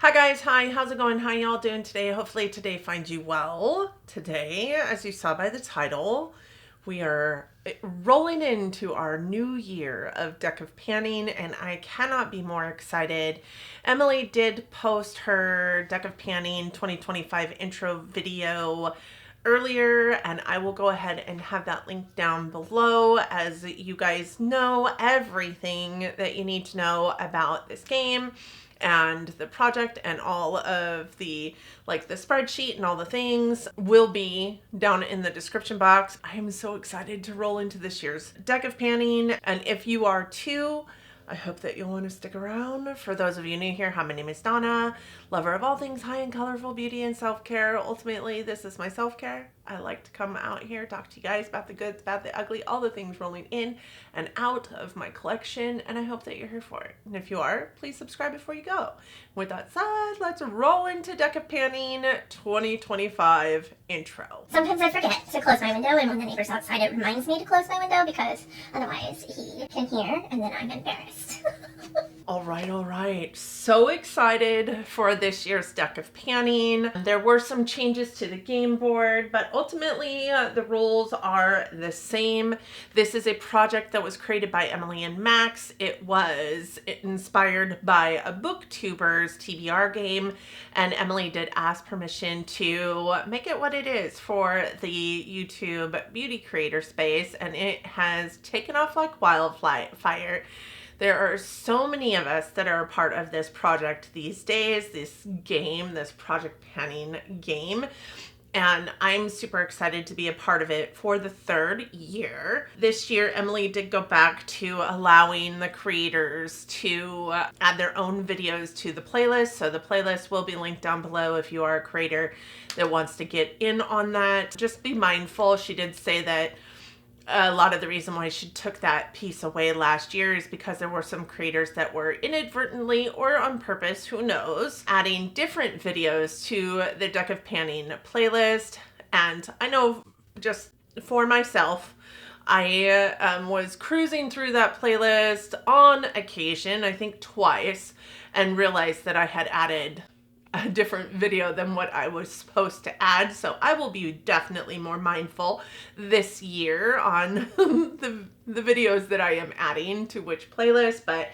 Hi guys, hi, how's it going? How y'all doing today? Hopefully today finds you well. Today, as you saw by the title, we are rolling into our new year of Deck of Panning, and I cannot be more excited. Emily did post her Deck of Panning 2025 intro video earlier, and I will go ahead and have that link down below. As you guys know, everything that you need to know about this game and the project and all of the the spreadsheet and all the things will be down in the description box. I am so excited to roll into this year's Deck of Panning, and if you are too, I hope that you'll want to stick around. For those of you new here, hi, my name is Donna, lover of all things high and colorful beauty and self-care. Ultimately, this is my self-care. I like to come out here, talk to you guys about the good, the bad, the ugly, all the things rolling in and out of my collection, and I hope that you're here for it. And if you are, please subscribe before you go. With that said, let's roll into Deck of Panning 2025 intro. Sometimes I forget to close my window, and when the neighbor's outside, it reminds me to close my window because otherwise he can hear, and then I'm embarrassed. All right. So excited for this year's Deck of Panning. There were some changes to the game board, but ultimately the rules are the same. This is a project that was created by Emily and Max. It was inspired by a booktuber's TBR game, and Emily did ask permission to make it what it is for the YouTube beauty creator space, and it has taken off like wildfire. There are so many of us that are a part of this project these days, this game, this Project Panning game. And I'm super excited to be a part of it for the third year. This year, Emily did go back to allowing the creators to add their own videos to the playlist. So the playlist will be linked down below if you are a creator that wants to get in on that. Just be mindful. She did say that a lot of the reason why she took that piece away last year is because there were some creators that were inadvertently or on purpose, who knows, adding different videos to the Deck of Panning playlist. And I know just for myself, I was cruising through that playlist on occasion, I think twice, and realized that I had added a different video than what I was supposed to add. So I will be definitely more mindful this year on the videos that I am adding to which playlist. But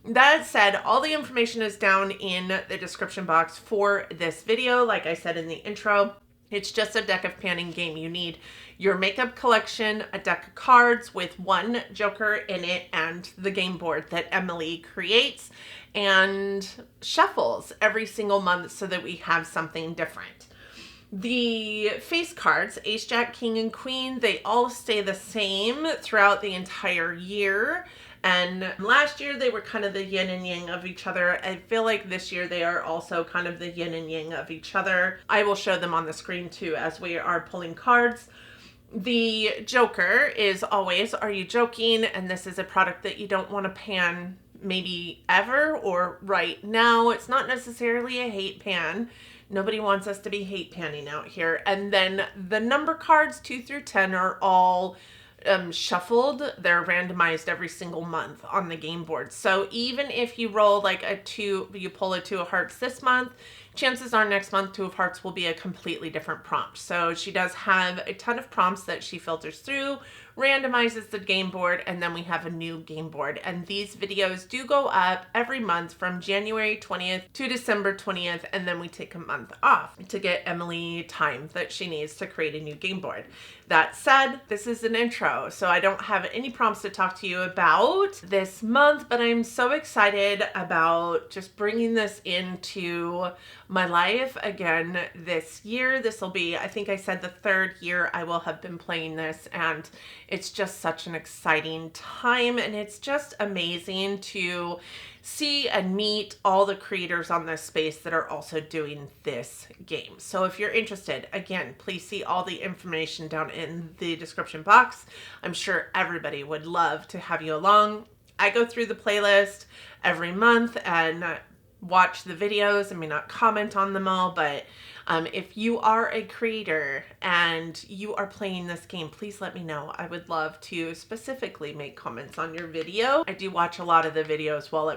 that said, all the information is down in the description box for this video. Like I said in the intro, it's just a Deck of Panning game. You need your makeup collection, a deck of cards with one joker in it, and the game board that Emily creates and shuffles every single month so that we have something different. The face cards, Ace, Jack, King, and Queen, they all stay the same throughout the entire year. And last year they were kind of the yin and yang of each other. I feel like this year they are also kind of the yin and yang of each other. I will show them on the screen too as we are pulling cards. The joker is always, are you joking? And this is a product that you don't want to pan maybe ever or right now. It's not necessarily a hate pan. Nobody wants us to be hate panning out here. And then the number cards 2 through 10 are all shuffled. They're randomized every single month on the game board. So even if you roll like you pull a 2 of hearts this month, chances are next month 2 of hearts will be a completely different prompt. So she does have a ton of prompts that she filters through, randomizes the game board, and then we have a new game board. And these videos do go up every month from January 20th to December 20th, and then we take a month off to get Emily time that she needs to create a new game board. That said, this is an intro, so I don't have any prompts to talk to you about this month, but I'm so excited about just bringing this into my life again this year. This will be, I think I said, the third year I will have been playing this, and it's just such an exciting time, and it's just amazing to see and meet all the creators on this space that are also doing this game. So if you're interested, again, please see all the information down in the description box. I'm sure everybody would love to have you along. I go through the playlist every month and watch the videos. I may not comment on them all, but If you are a creator and you are playing this game, please let me know. I would love to specifically make comments on your video. I do watch a lot of the videos while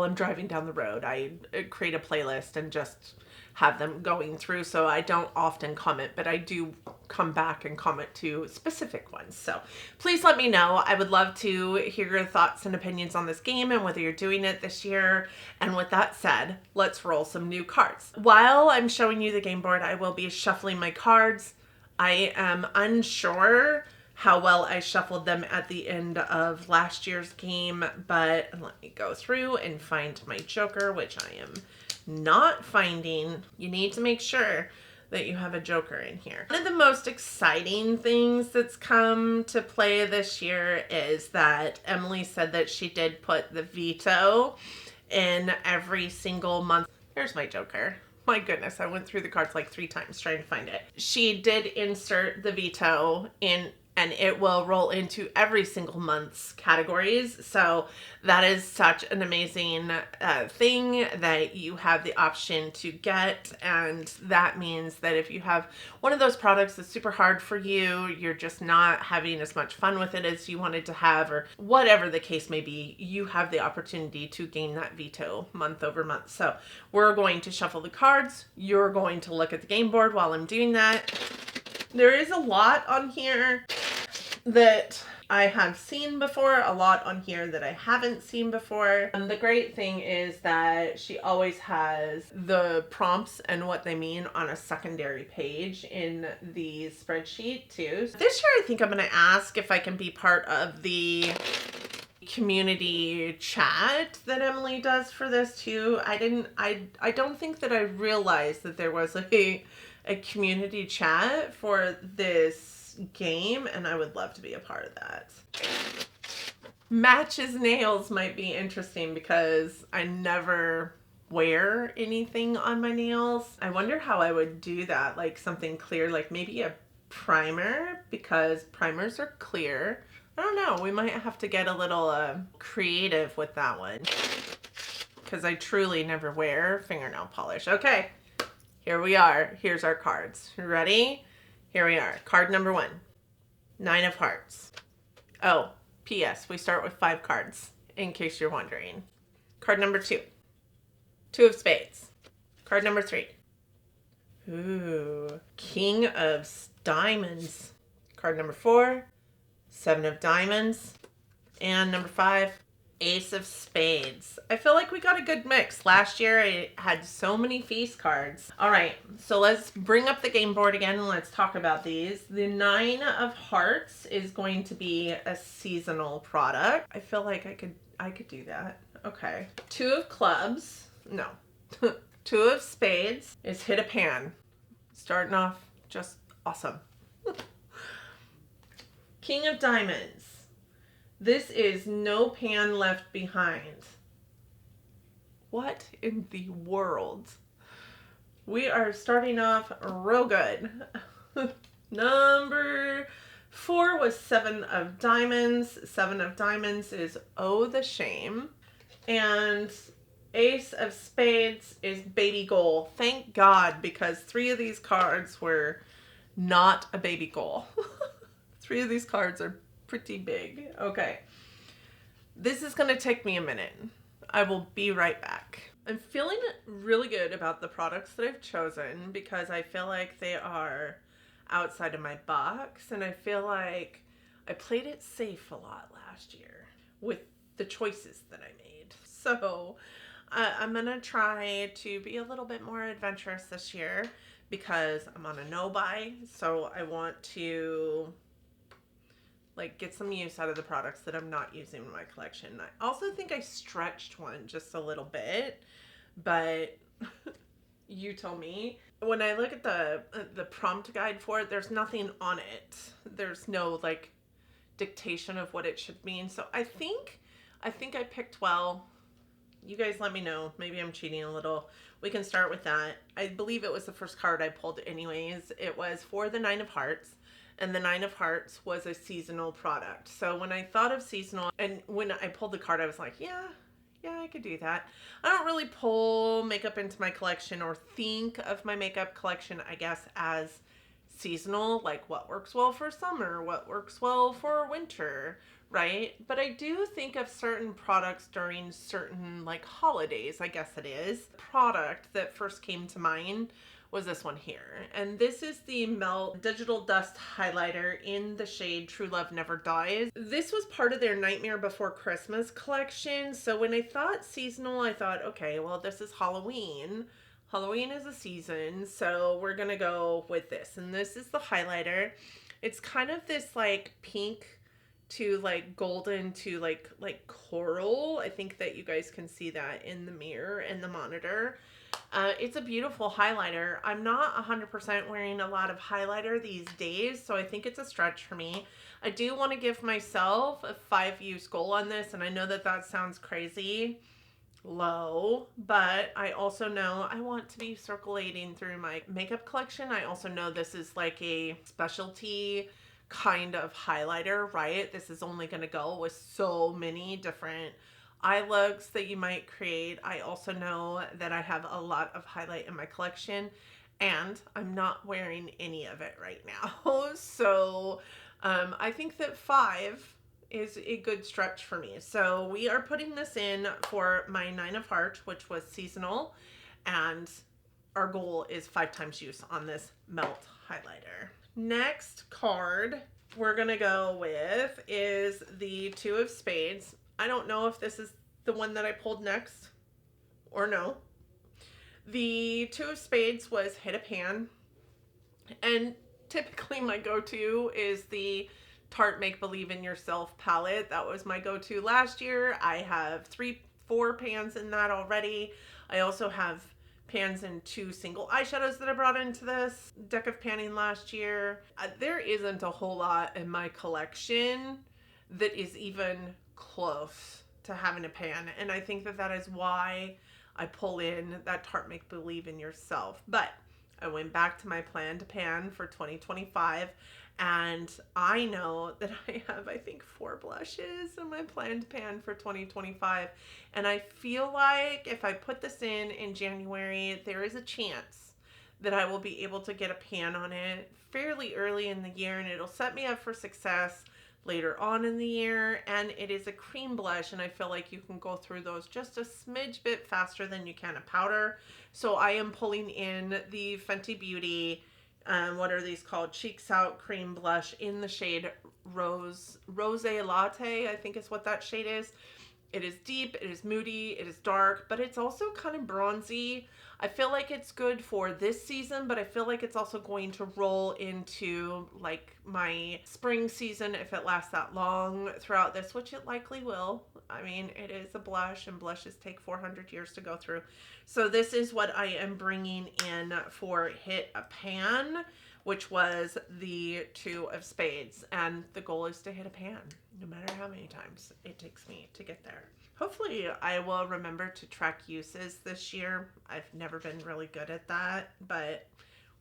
I'm driving down the road. I create a playlist and just have them going through, so I don't often comment, but I do come back and comment to specific ones. So please let me know. I would love to hear your thoughts and opinions on this game and whether you're doing it this year. And with that said, let's roll some new cards. While I'm showing you the game board, I will be shuffling my cards. I am unsure how well I shuffled them at the end of last year's game, but let me go through and find my joker, which I am not finding. You need to make sure that you have a joker in here. One of the most exciting things that's come to play this year is that Emily said that she did put the veto in every single month. There's my joker. My goodness, I went through the cards like 3 times trying to find it. She did insert the veto in, and it will roll into every single month's categories. So that is such an amazing thing that you have the option to get. And that means that if you have one of those products that's super hard for you, you're just not having as much fun with it as you wanted to have, or whatever the case may be, you have the opportunity to gain that veto month over month. So we're going to shuffle the cards. You're going to look at the game board while I'm doing that. There is a lot on here that I have seen before, a lot on here that I haven't seen before. And the great thing is that she always has the prompts and what they mean on a secondary page in the spreadsheet too. This year I think I'm going to ask if I can be part of the community chat that Emily does for this too. I don't think that I realized that there was a community chat for this game, and I would love to be a part of that. Matches nails might be interesting because I never wear anything on my nails. I wonder how I would do that, like something clear, like maybe a primer, because primers are clear. I don't know, we might have to get a little creative with that one because I truly never wear fingernail polish. Okay, here we are. Here's our cards. Ready? Here we are. Card number 1. 9 of hearts. Oh, P.S. We start with 5 cards, in case you're wondering. Card number 2. 2 of spades. Card number 3. Ooh. King of diamonds. Card number 4. 7 of diamonds. And number 5. Ace of spades. I feel like we got a good mix. Last year I had so many feast cards. All right, so let's bring up the game board again and let's talk about these. The 9 of hearts is going to be a seasonal product. I feel like I could do that. Okay. 2 of clubs. No. 2 of spades is hit a pan. Starting off just awesome. King of diamonds. This is no pan left behind. What in the world? We are starting off real good. Number 4 was 7 of diamonds. 7 of diamonds is oh the shame. And Ace of spades is baby goal. Thank God, because 3 of these cards were not a baby goal. 3 of these cards are pretty big. Okay. This is going to take me a minute. I will be right back. I'm feeling really good about the products that I've chosen because I feel like they are outside of my box, and I feel like I played it safe a lot last year with the choices that I made. So I'm going to try to be a little bit more adventurous this year because I'm on a no-buy. So I want to like get some use out of the products that I'm not using in my collection. I also think I stretched one just a little bit, but you tell me. When I look at the prompt guide for it, there's nothing on it. There's no like dictation of what it should mean. So I think I picked well. You guys let me know. Maybe I'm cheating a little. We can start with that. I believe it was the first card I pulled anyways. It was for the 9 of hearts. And the 9 of hearts was a seasonal product. So when I thought of seasonal, and when I pulled the card, I was like, yeah, Yeah, I could do that. I don't really pull makeup into my collection or think of my makeup collection, I guess, as seasonal, like what works well for summer, what works well for winter, right? But I do think of certain products during certain like holidays, I guess it is. Product that first came to mind was this one here. And this is the Melt Digital Dust Highlighter in the shade True Love Never Dies. This was part of their Nightmare Before Christmas collection. So when I thought seasonal, I thought, okay, well, this is Halloween. Halloween is a season, so we're gonna go with this. And this is the highlighter. It's kind of this like pink to like golden to like coral. I think that you guys can see that in the mirror and the monitor. It's a beautiful highlighter. I'm not 100% wearing a lot of highlighter these days, so I think it's a stretch for me. I do want to give myself a 5-use goal on this, and I know that that sounds crazy low, but I also know I want to be circulating through my makeup collection. I also know this is like a specialty kind of highlighter, right? This is only going to go with so many different eye looks that you might create. I also know that I have a lot of highlight in my collection, and I'm not wearing any of it right now. So I think that 5 is a good stretch for me. So we are putting this in for my 9 of Hearts, which was seasonal, and our goal is 5 times use on this Melt highlighter. Next card we're gonna go with is the 2 of Spades. I don't know if this is the one that I pulled next or no. The 2 of Spades was Hit a Pan, and typically my go-to is the Tarte Make Believe in Yourself palette. That was my go-to last year. I have 4 pans in that already. I also have pans and 2 single eyeshadows that I brought into this deck of panning last year. There isn't a whole lot in my collection that is even close to having a pan, and I think that that is why I pull in that Tarte Make Believe in Yourself. But I went back to my plan to pan for 2025, and I know that I have, I think, 4 blushes in my planned pan for 2025. And I feel like if I put this in January, there is a chance that I will be able to get a pan on it fairly early in the year, and it'll set me up for success later on in the year. And it is a cream blush, and I feel like you can go through those just a smidge bit faster than you can a powder. So I am pulling in the Fenty Beauty, what are these called? Cheeks Out Cream Blush in the shade Rose Latte, I think is what that shade is. It is deep, it is moody, it is dark, but it's also kind of bronzy. I feel like it's good for this season, but I feel like it's also going to roll into like my spring season if it lasts that long throughout this, which it likely will. I mean, it is a blush, and blushes take 400 years to go through. So this is what I am bringing in for Hit a Pan, which was the 2 of Spades. And the goal is to hit a pan, no matter how many times it takes me to get there. Hopefully I will remember to track uses this year. I've never been really good at that, but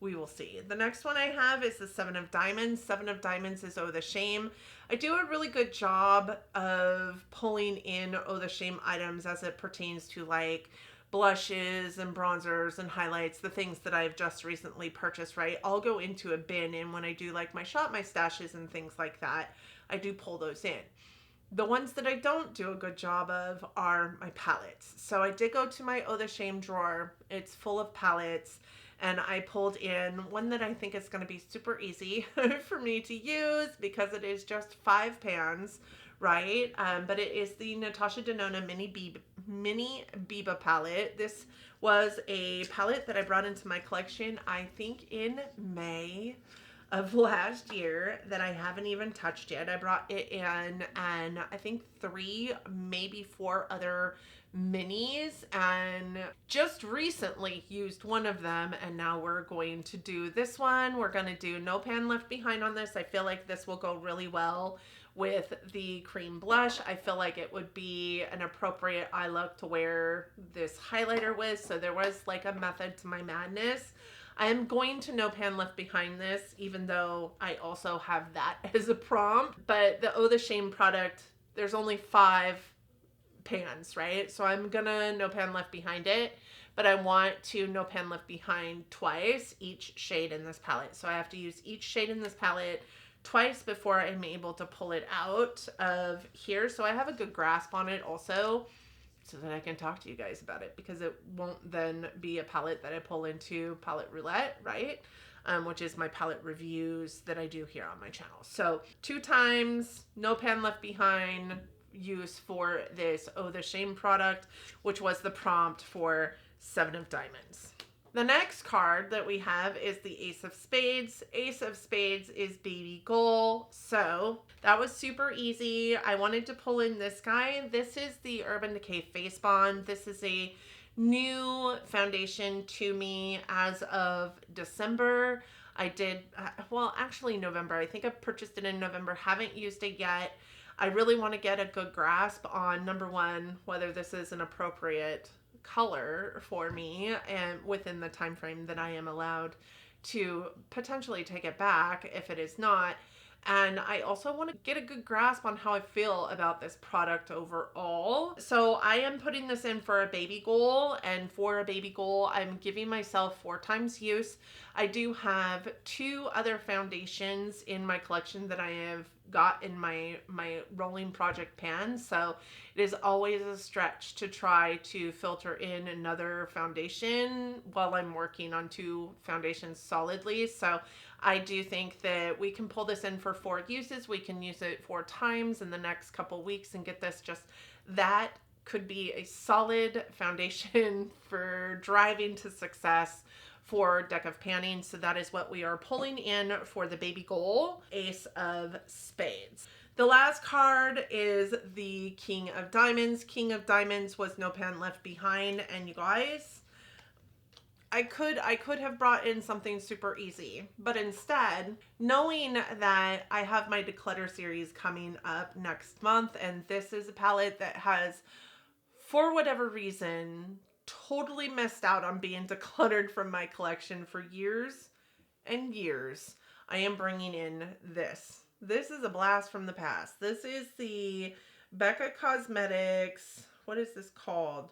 we will see. The next one I have is the 7 of Diamonds. 7 of Diamonds is Oh the Shame. I do a really good job of pulling in Oh the Shame items as it pertains to like blushes and bronzers and highlights, the things that I've just recently purchased, right? I'll go into a bin, and when I do like my shop, my stashes and things like that, I do pull those in. The ones that I don't do a good job of are my palettes. So I did go to my Oh the Shame drawer. It's full of palettes, and I pulled in one that I think is going to be super easy for me to use because it is just 5 pans, right? But it is the Natasha Denona Mini Biba palette. This was a palette that I brought into my collection, I think in May of last year, that I haven't even touched yet. I brought it in and I think 3, maybe 4 other minis, and just recently used one of them, and now we're going to do this one. We're going to do No Pan Left Behind on this. I feel like this will go really well with the cream blush. I feel like it would be an appropriate eye look to wear this highlighter with, so there was like a method to my madness. I am going to No Pan Left Behind this, even though I also have that as a prompt. But the Oh the Shame product, there's only 5 pans, right? So I'm gonna no pan left behind it, but I want to no pan left behind twice each shade in this palette. So I have to use each shade in this palette twice before I'm able to pull it out of here. So I have a good grasp on it also, so that I can talk to you guys about it, because it won't then be a palette that I pull into Palette Roulette, right? Which is my palette reviews that I do here on my channel. So 2 times, no pan left behind use for this Oh the Shame product, which was the prompt for 7 of Diamonds. The next card that we have is the Ace of Spades. Ace of Spades is baby goal. So that was super easy. I wanted to pull in this guy. This is the Urban Decay Face Bond. This is a new foundation to me as of December. I did, well, actually November. I think I purchased it in November. Haven't used it yet. I really want to get a good grasp on, number one, whether this is an appropriate color for me and within the time frame that I am allowed to potentially take it back if it is not. And I also want to get a good grasp on how I feel about this product overall. So I am putting this in for a baby goal, and for a baby goal, I'm giving myself 4 times use. I do have 2 other foundations in my collection that I have got in my rolling project pan. So it is always a stretch to try to filter in another foundation while I'm working on 2 foundations solidly. So I do think that we can pull this in for 4 uses. We can use it 4 times in the next couple weeks and get this just, that could be a solid foundation for driving to success for Deck of Panning. So that is what we are pulling in for the baby goal, Ace of Spades. The last card is the King of Diamonds. King of Diamonds was no pan left behind, and you guys, I could have brought in something super easy, but instead, knowing that I have my declutter series coming up next month, and this is a palette that has, for whatever reason, totally missed out on being decluttered from my collection for years and years, I am bringing in this. This is a blast from the past. This is the Becca Cosmetics, what is this called?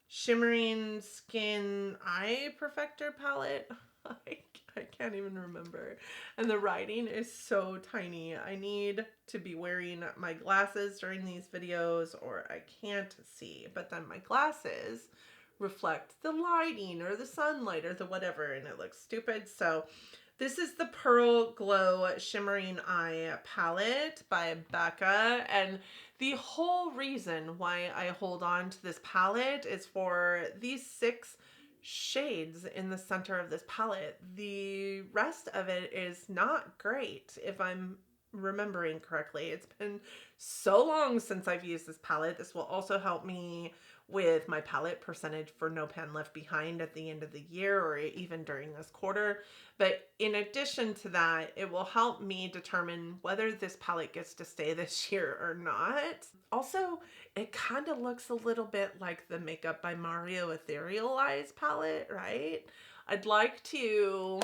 Shimmering Skin Eye Perfector palette. I can't even remember. And the writing is so tiny. I need to be wearing my glasses during these videos or I can't see. But then my glasses reflect the lighting or the sunlight or the whatever and it looks stupid. So this is the Pearl Glow Shimmering Eye palette by Becca, and the whole reason why I hold on to this palette is for these 6 shades in the center of this palette. The rest of it is not great, if I'm remembering correctly. It's been so long since I've used this palette. This will also help me with my palette percentage for no pan left behind at the end of the year or even during this quarter. But in addition to that, it will help me determine whether this palette gets to stay this year or not. Also, it kind of looks a little bit like the Makeup by Mario Ethereal Eyes palette, right? I'd like to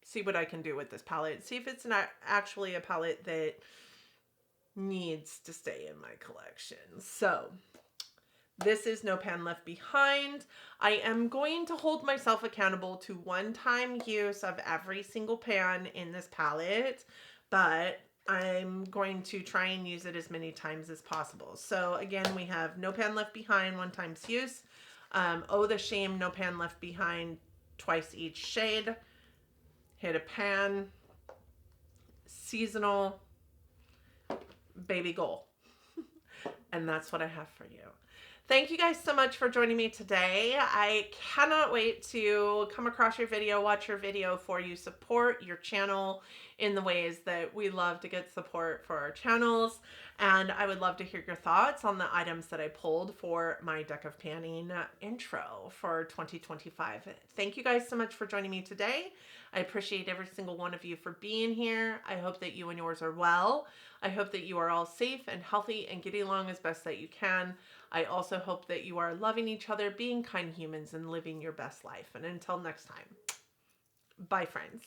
see what I can do with this palette. See if it's not actually a palette that needs to stay in my collection. So this is No Pan Left Behind. I am going to hold myself accountable to 1-time use of every single pan in this palette, but I'm going to try and use it as many times as possible. So again, we have No Pan Left Behind, 1-time use. Oh the Shame, No Pan Left Behind, twice each shade. Hit a Pan, seasonal, baby goal. And that's what I have for you. Thank you guys so much for joining me today. I cannot wait to come across your video, watch your video for you, support your channel in the ways that we love to get support for our channels. And I would love to hear your thoughts on the items that I pulled for my Deck of Panning intro for 2025. Thank you guys so much for joining me today. I appreciate every single one of you for being here. I hope that you and yours are well. I hope that you are all safe and healthy and getting along as best that you can. I also hope that you are loving each other, being kind humans, and living your best life. And until next time, bye friends.